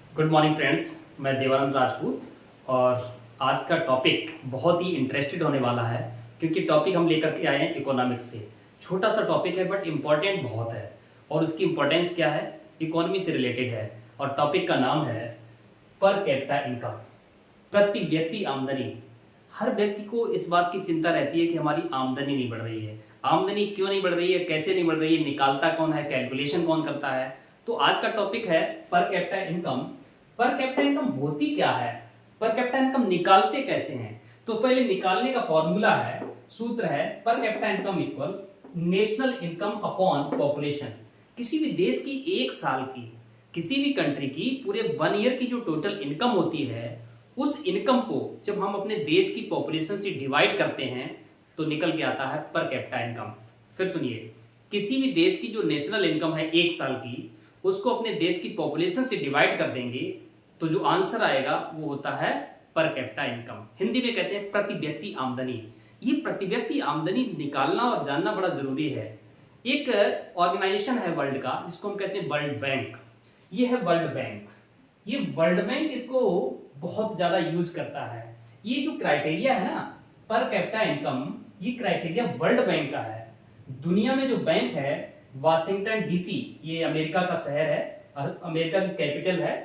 Good morning friends, मैं देवानंद राजपूत। और आज का टॉपिक बहुत ही इंटरेस्टेड होने वाला है क्योंकि टॉपिक हम लेकर के आए हैं इकोनॉमिक्स से। छोटा सा टॉपिक है बट इम्पॉर्टेंट बहुत है। और उसकी इम्पोर्टेंस क्या है, इकोनॉमी से रिलेटेड है। और टॉपिक का नाम है पर कैपिटा इनकम, प्रति व्यक्ति आमदनी। हर व्यक्ति को इस बात की चिंता रहती है कि हमारी आमदनी नहीं बढ़ रही है। आमदनी क्यों नहीं बढ़ रही है, कैसे नहीं बढ़ रही है, निकालता कौन है, कैलकुलेशन कौन करता है। तो आज का टॉपिक है per capita income. Per capita income होती क्या है, पर कैपिटा इनकम निकालते कैसे हैं। तो पहले निकालने का फॉर्मूला है, सूत्र है, per capita income equal national income upon population. किसी भी देश की एक साल की, किसी भी कंट्री की पूरे 1 ईयर की जो टोटल इनकम होती है, उस इनकम को जब हम अपने देश की पॉपुलेशन से डिवाइड करते हैं तो निकल के आता है पर कैपिटा इनकम। फिर सुनिए, किसी भी देश की जो नेशनल इनकम है एक साल की, उसको अपने देश की पॉपुलेशन से डिवाइड कर देंगे तो जो आंसर आएगा वो होता है पर कैपिटा इनकम। हिंदी में कहते हैं प्रति व्यक्ति आमदनी। ये प्रति व्यक्ति आमदनी निकालना और जानना बड़ा जरूरी है। एक ऑर्गेनाइजेशन है वर्ल्ड का जिसको हम कहते हैं वर्ल्ड बैंक। ये है वर्ल्ड बैंक। ये वर्ल्ड बैंक इसको बहुत ज्यादा यूज करता है। ये जो क्राइटेरिया है ना पर कैपिटा इनकम, ये क्राइटेरिया वर्ल्ड बैंक का है। दुनिया में जो बैंक है वाशिंगटन डीसी, ये अमेरिका का शहर है, अमेरिका की कैपिटल है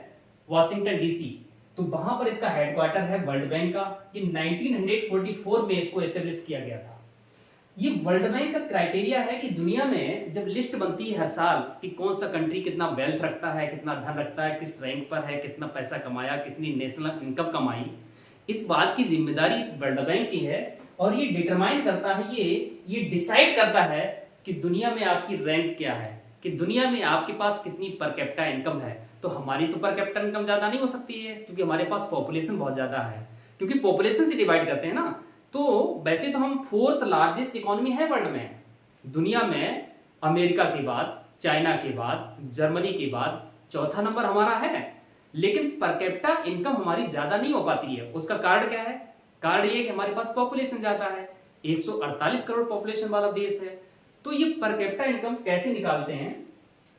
वाशिंगटन डीसी। तो वहां पर इसका हेडक्वार्टर है वर्ल्ड बैंक का। ये 1944 में इसको एस्टेब्लिश किया गया था। ये वर्ल्ड बैंक का क्राइटेरिया है कि दुनिया में जब लिस्ट बनती है हर साल कि कौन सा कंट्री कितना वेल्थ रखता है, कितना धन रखता है, किस रैंक पर है, कितना पैसा कमाया, कितनी नेशनल इनकम कमाई, इस बात की जिम्मेदारी इस वर्ल्ड बैंक की है। और ये डिटरमाइन करता है, ये डिसाइड करता है कि दुनिया में आपकी रैंक क्या है, कि दुनिया में आपके पास कितनी पर कैपिटा इनकम है। तो हमारी तो पर कैपिटा इनकम ज्यादा नहीं हो सकती है क्योंकि हमारे पास पॉपुलेशन बहुत ज्यादा है। क्योंकि पॉपुलेशन से डिवाइड करते हैं ना। तो वैसे तो हम 4th लार्जेस्ट इकोनॉमी है वर्ल्ड में, दुनिया में। अमेरिका के बाद, चाइना के बाद, जर्मनी के बाद चौथा नंबर हमारा है। लेकिन पर कैपिटा इनकम हमारी ज्यादा नहीं हो पाती है। उसका कारण क्या है? कारण ये कि हमारे पास पॉपुलेशन ज्यादा है। 148 करोड़ पॉपुलेशन वाला देश है। तो ये पर कैपिटा इनकम कैसे निकालते हैं,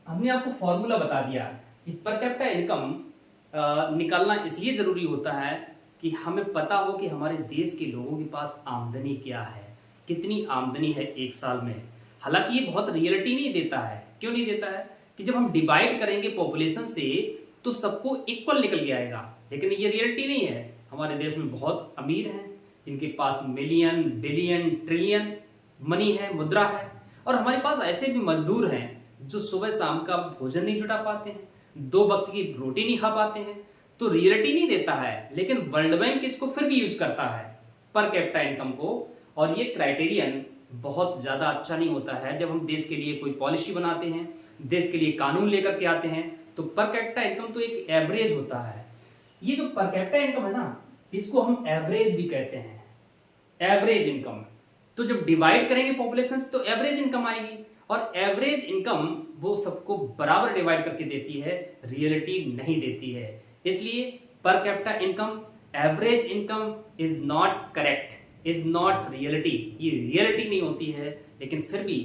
हमने आपको फॉर्मूला बता दिया। पर कैपिटा इनकम निकालना इसलिए जरूरी होता है कि हमें पता हो कि हमारे देश के लोगों के पास आमदनी क्या है, कितनी आमदनी है एक साल में। हालांकि ये बहुत रियलिटी नहीं देता है। क्यों नहीं देता है? कि जब हम डिवाइड करेंगे पॉपुलेशन से तो सबको इक्वल निकल के आएगा। लेकिन ये रियलिटी नहीं है। हमारे देश में बहुत अमीर हैं जिनके पास मिलियन, बिलियन, ट्रिलियन मनी है, मुद्रा है। और हमारे पास ऐसे भी मजदूर हैं जो सुबह शाम का भोजन नहीं जुटा पाते हैं, 2 वक्त की रोटी नहीं खा पाते हैं। तो रियलिटी नहीं देता है। लेकिन वर्ल्ड बैंक इसको फिर भी यूज करता है पर कैपिटा इनकम को। और ये क्राइटेरियन बहुत ज्यादा अच्छा नहीं होता है। जब हम देश के लिए कोई पॉलिसी बनाते हैं, देश के लिए कानून लेकर के आते हैं, तो पर कैपिटा इनकम तो एक एवरेज होता है। ये जो पर कैपिटा इनकम है ना, इसको हम एवरेज भी कहते हैं, एवरेज इनकम। तो जब डिवाइड करेंगे पॉपुलेशन से तो एवरेज इनकम आएगी। और एवरेज इनकम वो सबको बराबर डिवाइड करके देती है, रियलिटी नहीं देती है। इसलिए per capita income, average income is not correct, is not reality. ये रियलिटी नहीं होती है। लेकिन फिर भी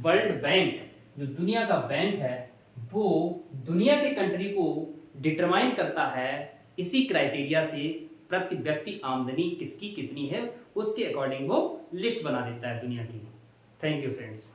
वर्ल्ड बैंक जो दुनिया का बैंक है, वो दुनिया के कंट्री को डिटरमाइन करता है इसी क्राइटेरिया से। प्रति व्यक्ति आमदनी किसकी कितनी है उसके अकॉर्डिंग वो लिस्ट बना देता है दुनिया की। Thank you friends.